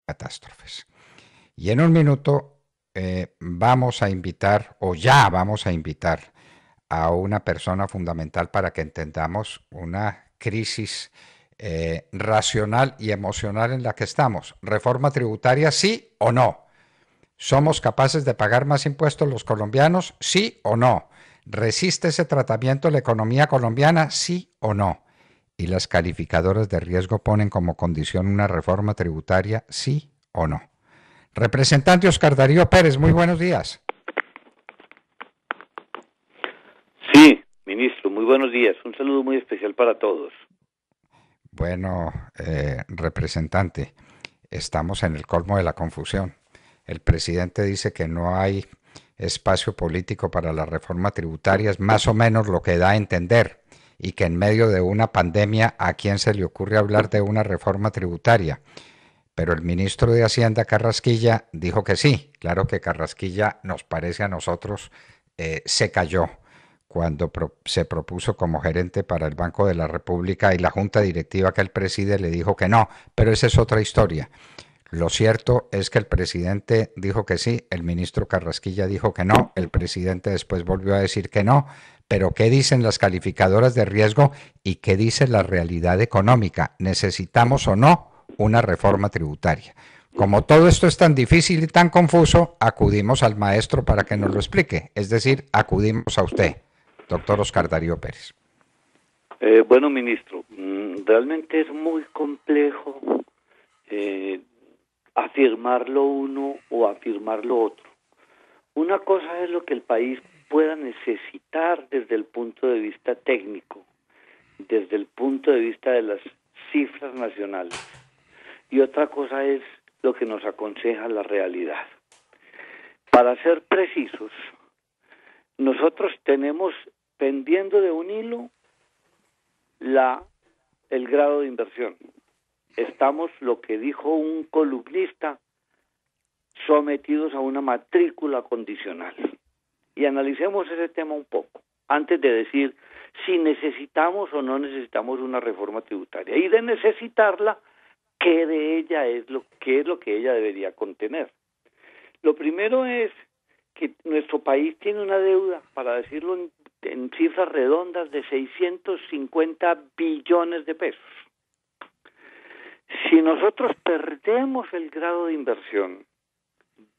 catástrofes. Y en un minuto vamos a invitar, o ya vamos a invitar, a una persona fundamental para que entendamos una crisis racional y emocional en la que estamos. ¿Reforma tributaria, sí o no? ¿Somos capaces de pagar más impuestos los colombianos, sí o no? ¿Resiste ese tratamiento la economía colombiana, sí o no? Y las calificadoras de riesgo ponen como condición una reforma tributaria, sí o no. Representante Oscar Darío Pérez, muy buenos días. Sí, ministro, muy buenos días. Un saludo muy especial para todos. Bueno, representante, estamos en el colmo de la confusión. El presidente dice que no hay espacio político para la reforma tributaria, es más o menos lo que da a entender, y que en medio de una pandemia, ¿a quién se le ocurre hablar de una reforma tributaria? Pero el ministro de Hacienda, Carrasquilla, dijo que sí. Claro que Carrasquilla, nos parece a nosotros, se cayó cuando se propuso como gerente para el Banco de la República, y la junta directiva que él preside le dijo que no, pero esa es otra historia. Lo cierto es que el presidente dijo que sí, el ministro Carrasquilla dijo que no, el presidente después volvió a decir que no, pero ¿qué dicen las calificadoras de riesgo y qué dice la realidad económica? ¿Necesitamos o no una reforma tributaria? Como todo esto es tan difícil y tan confuso, acudimos al maestro para que nos lo explique, es decir, acudimos a usted, doctor Oscar Darío Pérez. Bueno, ministro, realmente es muy complejo eh, afirmar lo uno o afirmar lo otro. Una cosa es lo que el país pueda necesitar desde el punto de vista técnico, desde el punto de vista de las cifras nacionales, y otra cosa es lo que nos aconseja la realidad. Para ser precisos, nosotros tenemos pendiendo de un hilo el grado de inversión. Estamos, lo que dijo un columnista, sometidos a una matrícula condicional. Y analicemos ese tema un poco, antes de decir si necesitamos o no necesitamos una reforma tributaria. Y de necesitarla, ¿qué de ella qué es lo que ella debería contener? Lo primero es que nuestro país tiene una deuda, para decirlo en cifras redondas, de 650 billones de pesos. Si nosotros perdemos el grado de inversión,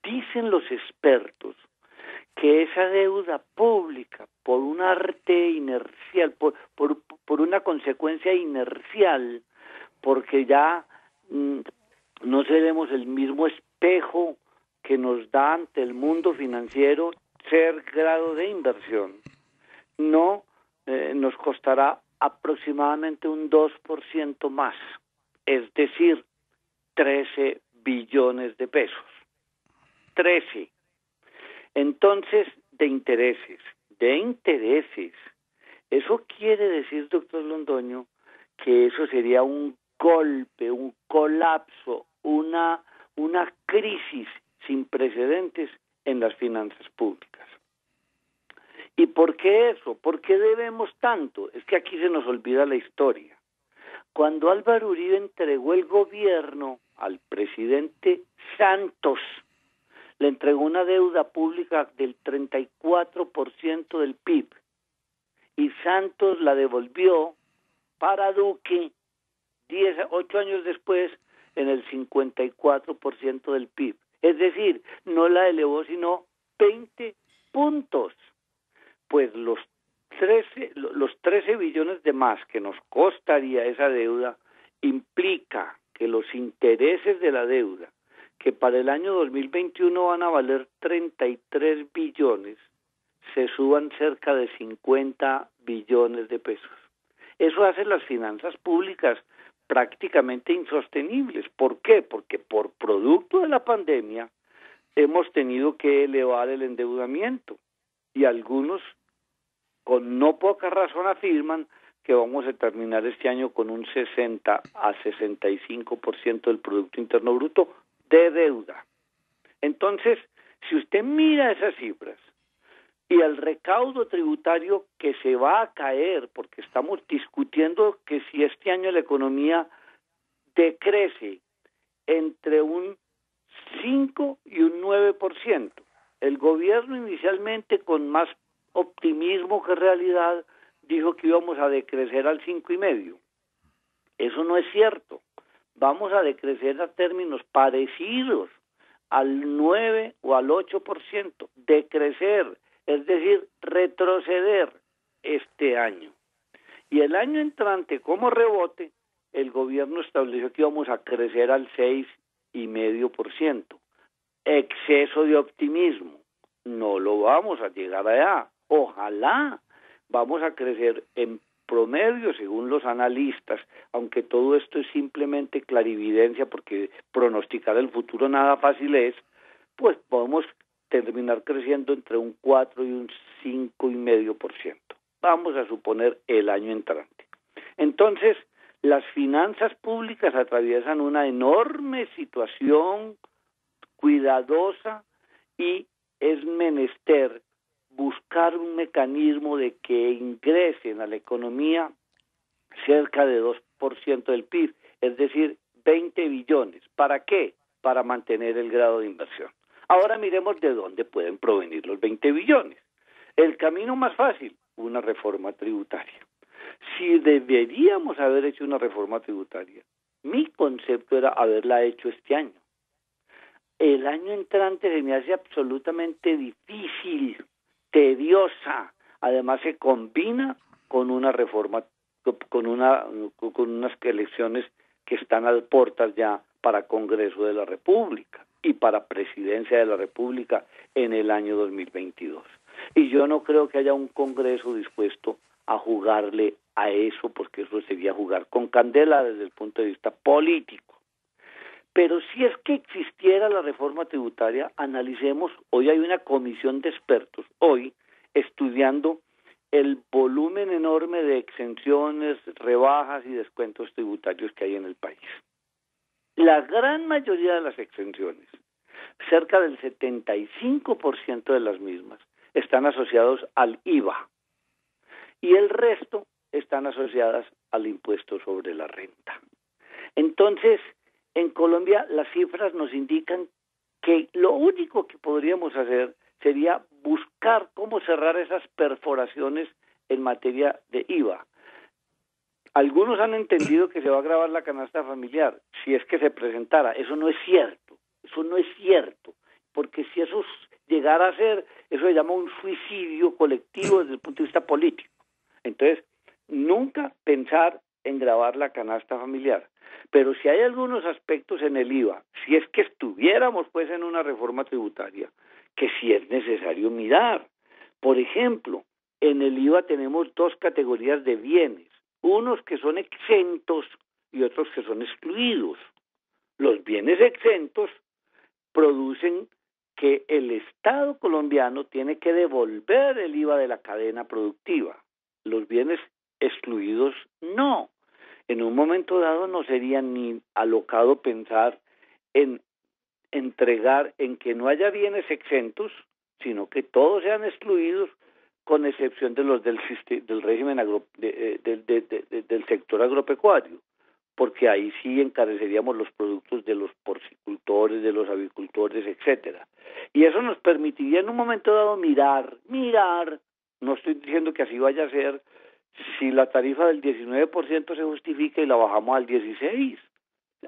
dicen los expertos que esa deuda pública, por un arte inercial, por una consecuencia inercial, porque ya no seremos el mismo espejo que nos da ante el mundo financiero ser grado de inversión, no nos costará aproximadamente un 2% más, es decir, 13 billones de pesos. 13. Entonces, de intereses. Eso quiere decir, doctor Londoño, que eso sería un golpe, un colapso, una crisis sin precedentes en las finanzas públicas. ¿Y por qué eso? ¿Por qué debemos tanto? Es que aquí se nos olvida la historia. Cuando Álvaro Uribe entregó el gobierno al presidente Santos, le entregó una deuda pública del 34% del PIB, y Santos la devolvió para Duque 8 años después en el 54% del PIB. Es decir, no la elevó sino 20 puntos. Pues los 13 billones de más que nos costaría esa deuda implica que los intereses de la deuda, que para el año 2021 van a valer 33 billones, se suban cerca de 50 billones de pesos. Eso hace las finanzas públicas prácticamente insostenibles. ¿Por qué? Porque por producto de la pandemia hemos tenido que elevar el endeudamiento, y algunos con no poca razón afirman que vamos a terminar este año con un 60 a 65% del Producto Interno Bruto de deuda. Entonces, si usted mira esas cifras y el recaudo tributario que se va a caer, porque estamos discutiendo que si este año la economía decrece entre un 5 y un 9%. El gobierno inicialmente, con más optimismo que realidad, dijo que íbamos a decrecer al 5,5%. Eso no es cierto. Vamos a decrecer a términos parecidos al 9 o al 8%. Decrecer, es decir, retroceder este año. Y el año entrante, como rebote, el gobierno estableció que íbamos a crecer al 6,5%. Exceso de optimismo. No lo vamos a llegar allá. Ojalá vamos a crecer en promedio, según los analistas, aunque todo esto es simplemente clarividencia, porque pronosticar el futuro nada fácil es, pues podemos terminar creciendo entre un 4 y un 5,5%. Vamos a suponer el año entrante. Entonces, las finanzas públicas atraviesan una enorme situación cuidadosa y es menester buscar un mecanismo de que ingresen a la economía cerca de 2% del PIB, es decir, 20 billones. ¿Para qué? Para mantener el grado de inversión. Ahora miremos de dónde pueden provenir los 20 billones. El camino más fácil, una reforma tributaria. Si deberíamos haber hecho una reforma tributaria, mi concepto era haberla hecho este año. El año entrante se me hace absolutamente difícil, tediosa. Además se combina con una reforma, con unas elecciones que están a puertas ya para Congreso de la República y para Presidencia de la República en el año 2022. Y yo no creo que haya un Congreso dispuesto a jugarle a eso, porque eso sería jugar con candela desde el punto de vista político. Pero si es que existiera la reforma tributaria, analicemos, hoy hay una comisión de expertos, hoy estudiando el volumen enorme de exenciones, rebajas y descuentos tributarios que hay en el país. La gran mayoría de las exenciones, cerca del 75% de las mismas, están asociados al IVA y el resto están asociadas al impuesto sobre la renta. Entonces, en Colombia las cifras nos indican que lo único que podríamos hacer sería buscar cómo cerrar esas perforaciones en materia de IVA. Algunos han entendido que se va a gravar la canasta familiar, si es que se presentara. Eso no es cierto, porque si eso llegara a ser, eso se llama un suicidio colectivo desde el punto de vista político. Entonces, nunca pensar en gravar la canasta familiar. Pero si hay algunos aspectos en el IVA, si es que estuviéramos pues en una reforma tributaria, que sí es necesario mirar. Por ejemplo, en el IVA tenemos dos categorías de bienes, unos que son exentos y otros que son excluidos. Los bienes exentos producen que el Estado colombiano tiene que devolver el IVA de la cadena productiva. Los bienes excluidos no. En un momento dado no sería ni alocado pensar en entregar, en que no haya bienes exentos, sino que todos sean excluidos, con excepción de los del régimen del sector agropecuario, porque ahí sí encareceríamos los productos de los porcicultores, de los avicultores, etcétera. Y eso nos permitiría en un momento dado mirar, no estoy diciendo que así vaya a ser, si la tarifa del 19% se justifica y la bajamos al 16%,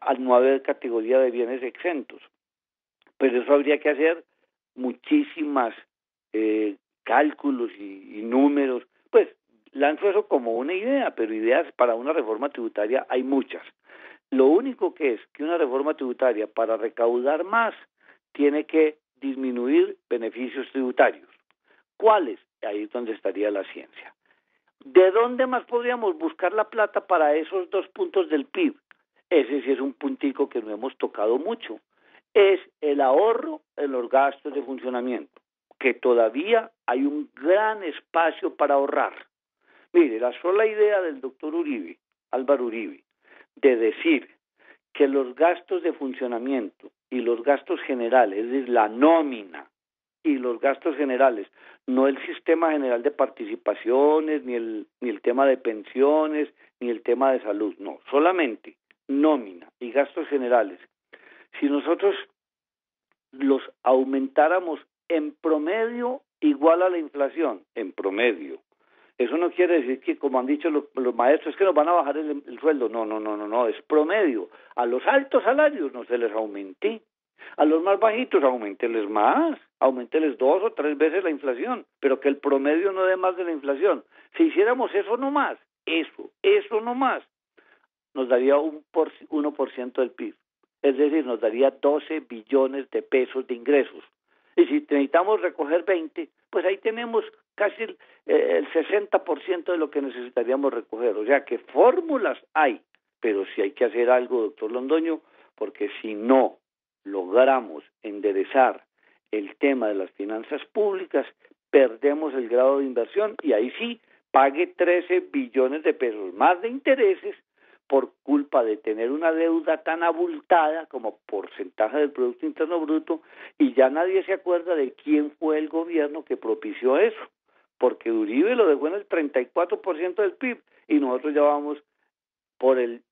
al no haber categoría de bienes exentos. Pero eso habría que hacer muchísimas cálculos y números. Pues lanzo eso como una idea, pero ideas para una reforma tributaria hay muchas. Lo único que es que una reforma tributaria, para recaudar más, tiene que disminuir beneficios tributarios. ¿Cuáles? Ahí es donde estaría la ciencia. ¿De dónde más podríamos buscar la plata para esos 2 puntos del PIB? Ese sí es un puntico que no hemos tocado mucho. Es el ahorro en los gastos de funcionamiento, que todavía hay un gran espacio para ahorrar. Mire, la sola idea del doctor Uribe, Álvaro Uribe, de decir que los gastos de funcionamiento y los gastos generales, es decir, la nómina y los gastos generales, no el sistema general de participaciones, ni el tema de pensiones, ni el tema de salud, no, solamente nómina y gastos generales, Si nosotros los aumentáramos en promedio igual a la inflación, en promedio, eso no quiere decir que, como han dicho los maestros, que nos van a bajar el sueldo. No, es promedio. A los altos salarios no se les aumente. A los más bajitos aumenteles más, aumenteles 2 o 3 veces la inflación, pero que el promedio no dé más de la inflación. Si hiciéramos eso no más, eso no más, nos daría 1% del PIB. Es decir, nos daría 12 billones de pesos de ingresos. Y si necesitamos recoger 20, pues ahí tenemos casi el 60% de lo que necesitaríamos recoger. O sea que fórmulas hay, pero sí hay que hacer algo, doctor Londoño, porque si no logramos enderezar el tema de las finanzas públicas, perdemos el grado de inversión y ahí sí pague 13 billones de pesos más de intereses por culpa de tener una deuda tan abultada como porcentaje del Producto Interno Bruto, y ya nadie se acuerda de quién fue el gobierno que propició eso, porque Uribe lo dejó en el 34% del PIB y nosotros ya vamos por el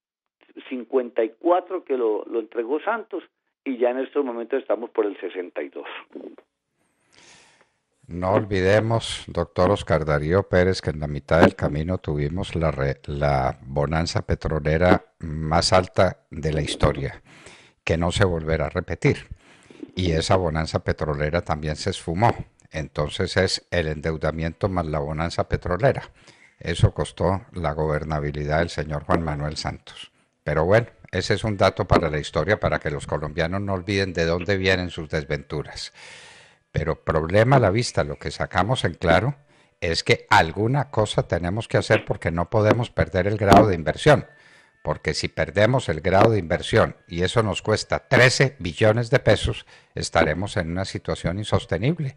54% que lo entregó Santos, y ya en estos momentos estamos por el 62%. No olvidemos, doctor Oscar Darío Pérez, que en la mitad del camino tuvimos la bonanza petrolera más alta de la historia, que no se volverá a repetir. Y esa bonanza petrolera también se esfumó. Entonces es el endeudamiento más la bonanza petrolera. Eso costó la gobernabilidad del señor Juan Manuel Santos. Pero bueno, ese es un dato para la historia, para que los colombianos no olviden de dónde vienen sus desventuras. Pero problema a la vista, lo que sacamos en claro es que alguna cosa tenemos que hacer porque no podemos perder el grado de inversión. Porque si perdemos el grado de inversión y eso nos cuesta 13 billones de pesos, estaremos en una situación insostenible.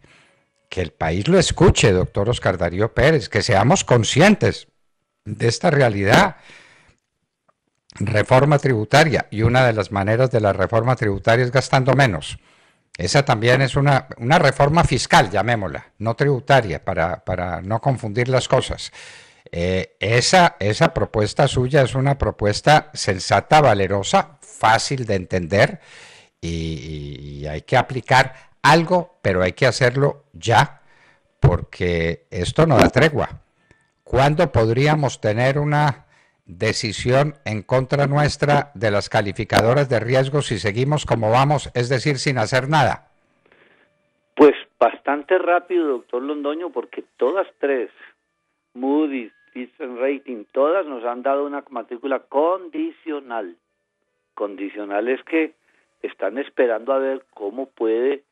Que el país lo escuche, doctor Oscar Darío Pérez, que seamos conscientes de esta realidad. Reforma tributaria, y una de las maneras de la reforma tributaria es gastando menos. Esa también es una reforma fiscal, llamémosla, no tributaria, para no confundir las cosas. Esa propuesta suya es una propuesta sensata, valerosa, fácil de entender, y hay que aplicar algo, pero hay que hacerlo ya, porque esto no da tregua. ¿Cuándo podríamos tener una decisión en contra nuestra de las calificadoras de riesgo si seguimos como vamos, es decir, sin hacer nada? Pues bastante rápido, doctor Londoño, porque todas tres, Moody's, Fitch Rating, todas nos han dado una matrícula condicional. Condicional es que están esperando a ver cómo puede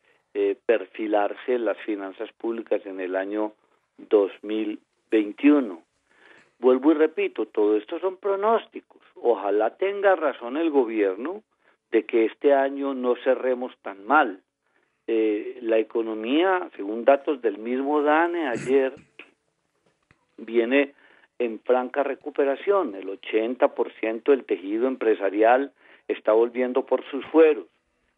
perfilarse las finanzas públicas en el año 2021. Vuelvo y repito, todo esto son pronósticos. Ojalá tenga razón el gobierno de que este año no cerremos tan mal. La economía, según datos del mismo DANE ayer, viene en franca recuperación. El 80% del tejido empresarial está volviendo por sus fueros.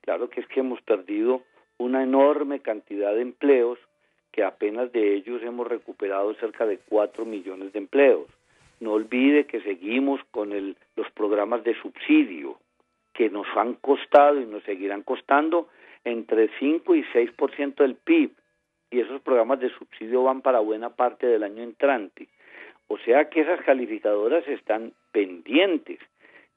Claro que es que hemos perdido una enorme cantidad de empleos, que apenas de ellos hemos recuperado cerca de 4 millones de empleos. No olvide que seguimos con los programas de subsidio, que nos han costado y nos seguirán costando entre 5 y 6% del PIB, y esos programas de subsidio van para buena parte del año entrante. O sea que esas calificadoras están pendientes.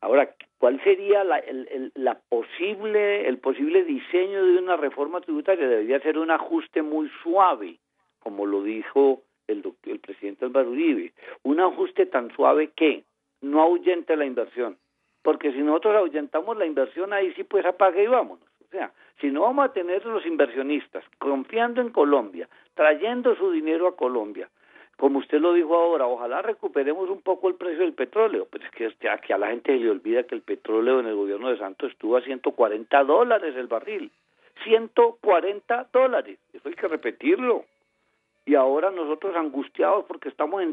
Ahora, ¿cuál sería el posible diseño de una reforma tributaria? Debería ser un ajuste muy suave, como lo dijo el presidente Álvaro Uribe. Un ajuste tan suave que no ahuyente la inversión. Porque si nosotros ahuyentamos la inversión, ahí sí pues apague y vámonos. O sea, si no vamos a tener los inversionistas confiando en Colombia, trayendo su dinero a Colombia, como usted lo dijo ahora, ojalá recuperemos un poco el precio del petróleo, pero es que a la gente se le olvida que el petróleo en el gobierno de Santos estuvo a $140 el barril. $140, eso hay que repetirlo. Y ahora nosotros angustiados porque estamos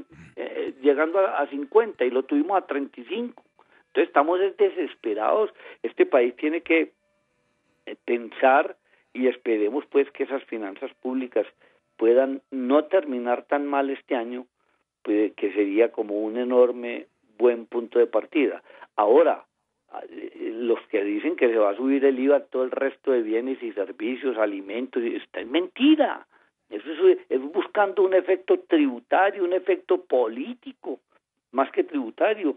llegando a 50 y lo tuvimos a 35. Entonces estamos desesperados. Este país tiene que pensar, y esperemos pues que esas finanzas públicas puedan no terminar tan mal este año, pues, que sería como un enorme buen punto de partida. Ahora, Los que dicen que se va a subir el IVA a todo el resto de bienes y servicios, alimentos, está es mentira. Eso es buscando un efecto tributario, un efecto político, más que tributario,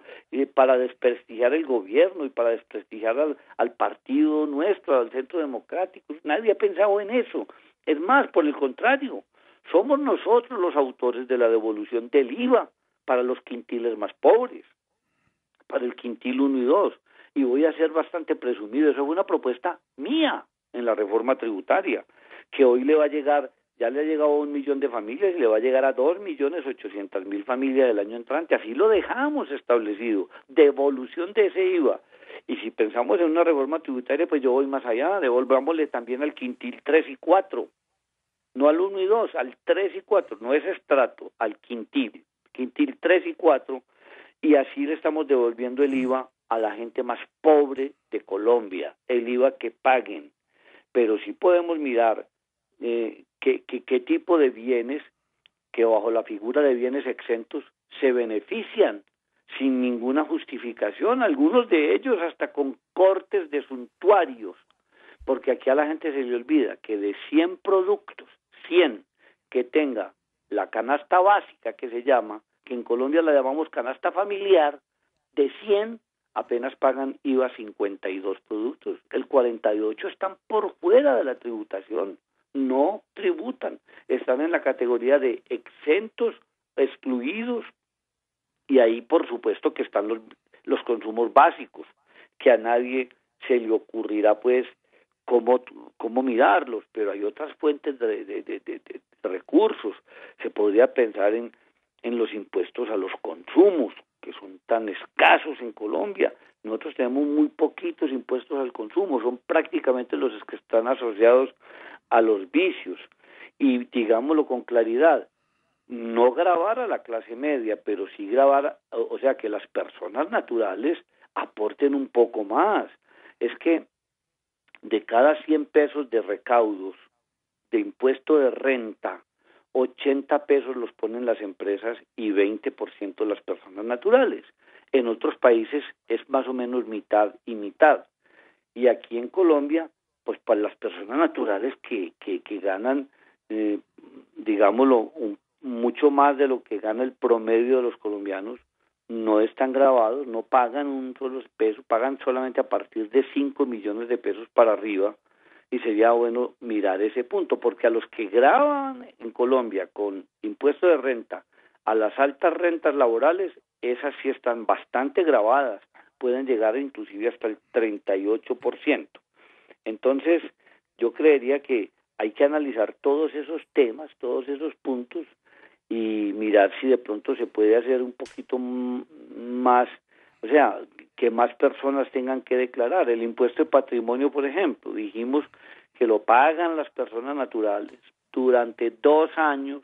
para desprestigiar el gobierno y para desprestigiar al partido nuestro, al Centro Democrático. Nadie ha pensado en eso. Es más, por el contrario, somos nosotros los autores de la devolución del IVA para los quintiles más pobres, para el quintil 1 y 2. Y voy a ser bastante presumido, esa fue una propuesta mía en la reforma tributaria, que hoy le va a llegar, ya le ha llegado a 1 millón de familias y le va a llegar a 2.800.000 familias del año entrante. Así lo dejamos establecido, devolución de ese IVA. Y si pensamos en una reforma tributaria, pues yo voy más allá, devolvámosle también al quintil 3 y 4, no al 1 y 2, al 3 y 4, no es estrato, al quintil 3 y 4, y así le estamos devolviendo el IVA a la gente más pobre de Colombia, el IVA que paguen. Pero sí podemos mirar qué tipo de bienes que bajo la figura de bienes exentos se benefician sin ninguna justificación, algunos de ellos hasta con cortes de suntuarios, porque aquí a la gente se le olvida que de 100 productos, 100 que tenga la canasta básica que se llama, que en Colombia la llamamos canasta familiar, de 100 apenas pagan IVA 52 productos. El 48 están por fuera de la tributación, no tributan, están en la categoría de exentos, excluidos, y ahí por supuesto que están los consumos básicos, que a nadie se le ocurrirá pues cómo mirarlos, pero hay otras fuentes de recursos. Se podría pensar en los impuestos a los consumos, que son tan escasos en Colombia. Nosotros tenemos muy poquitos impuestos al consumo, son prácticamente los que están asociados a los vicios. Y digámoslo con claridad, no gravar a la clase media, pero sí gravar, o sea, que las personas naturales aporten un poco más. Es que de cada 100 pesos de recaudos de impuesto de renta, 80 pesos los ponen las empresas y 20% las personas naturales. En otros países es más o menos mitad y mitad. Y aquí en Colombia, pues para las personas naturales que ganan, digámoslo, mucho más de lo que gana el promedio de los colombianos, no están grabados, no pagan un solo peso, pagan solamente a partir de 5 millones de pesos para arriba. Y sería bueno mirar ese punto, porque a los que graban en Colombia con impuesto de renta, a las altas rentas laborales, esas sí están bastante gravadas, pueden llegar inclusive hasta el 38%. Entonces, yo creería que hay que analizar todos esos temas, todos esos puntos, y mirar si de pronto se puede hacer un poquito más, o sea, que más personas tengan que declarar. El impuesto de patrimonio, por ejemplo, dijimos que lo pagan las personas naturales durante 2 años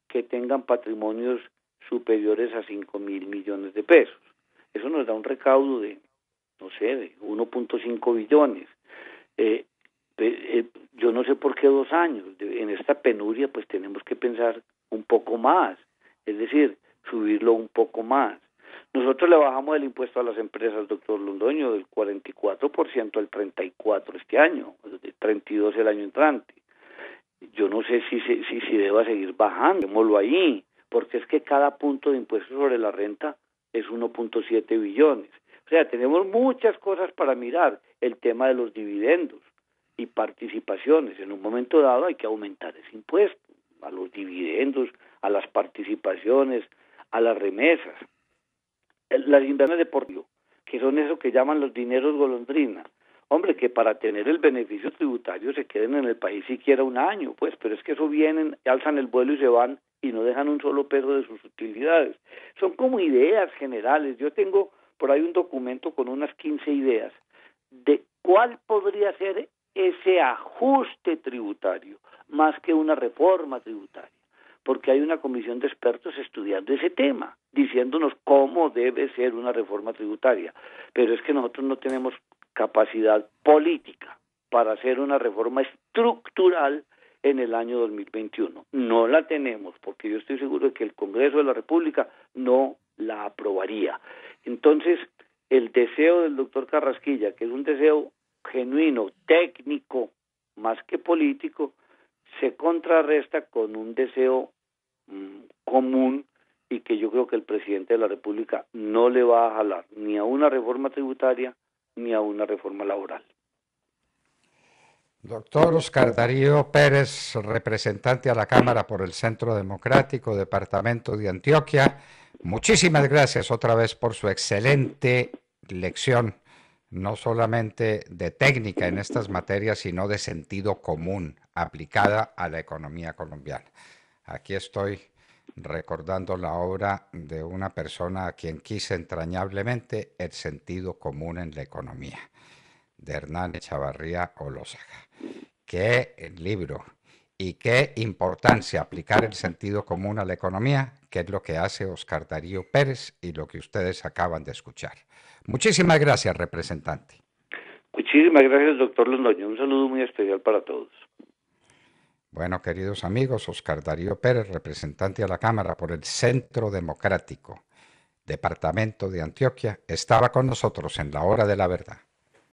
que tengan patrimonios superiores a 5.000 millones de pesos. Eso nos da un recaudo de, no sé, de 1.5 billones. Yo no sé por qué 2 años. En esta penuria, pues tenemos que pensar un poco más, es decir, subirlo un poco más. Nosotros le bajamos el impuesto a las empresas, doctor Londoño, del 44% al 34% este año, del 32% el año entrante. Yo no sé si deba seguir bajando, démoslo ahí, porque es que cada punto de impuesto sobre la renta es 1.7 billones. O sea, tenemos muchas cosas para mirar. El tema de los dividendos y participaciones. En un momento dado hay que aumentar ese impuesto a los dividendos, a las participaciones, a las remesas. Las inversiones deportivas, que son eso que llaman los dineros golondrina. Hombre, que para tener el beneficio tributario se queden en el país siquiera 1 año, pues, pero es que eso vienen, alzan el vuelo y se van y no dejan un solo peso de sus utilidades. Son como ideas generales. Yo tengo por ahí un documento con unas 15 ideas de cuál podría ser ese ajuste tributario, más que una reforma tributaria, porque hay una comisión de expertos estudiando ese tema, diciéndonos cómo debe ser una reforma tributaria, pero es que nosotros no tenemos capacidad política para hacer una reforma estructural en el año 2021. No la tenemos, porque yo estoy seguro de que el Congreso de la República no la aprobaría. Entonces, el deseo del doctor Carrasquilla, que es un deseo genuino, técnico, más que político, se contrarresta con un deseo común y que yo creo que el presidente de la República no le va a jalar ni a una reforma tributaria ni a una reforma laboral. Doctor Oscar Darío Pérez, representante a la Cámara por el Centro Democrático, Departamento de Antioquia, muchísimas gracias otra vez por su excelente lección, no solamente de técnica en estas materias, sino de sentido común aplicada a la economía colombiana. Aquí estoy recordando la obra de una persona a quien quise entrañablemente, El sentido común en la economía, de Hernán Echavarría Olózaga. Qué libro y qué importancia aplicar el sentido común a la economía, que es lo que hace Oscar Darío Pérez y lo que ustedes acaban de escuchar. Muchísimas gracias, representante. Muchísimas gracias, doctor Londoño. Un saludo muy especial para todos. Bueno, queridos amigos, Oscar Darío Pérez, representante a la Cámara por el Centro Democrático, Departamento de Antioquia, estaba con nosotros en la Hora de la Verdad.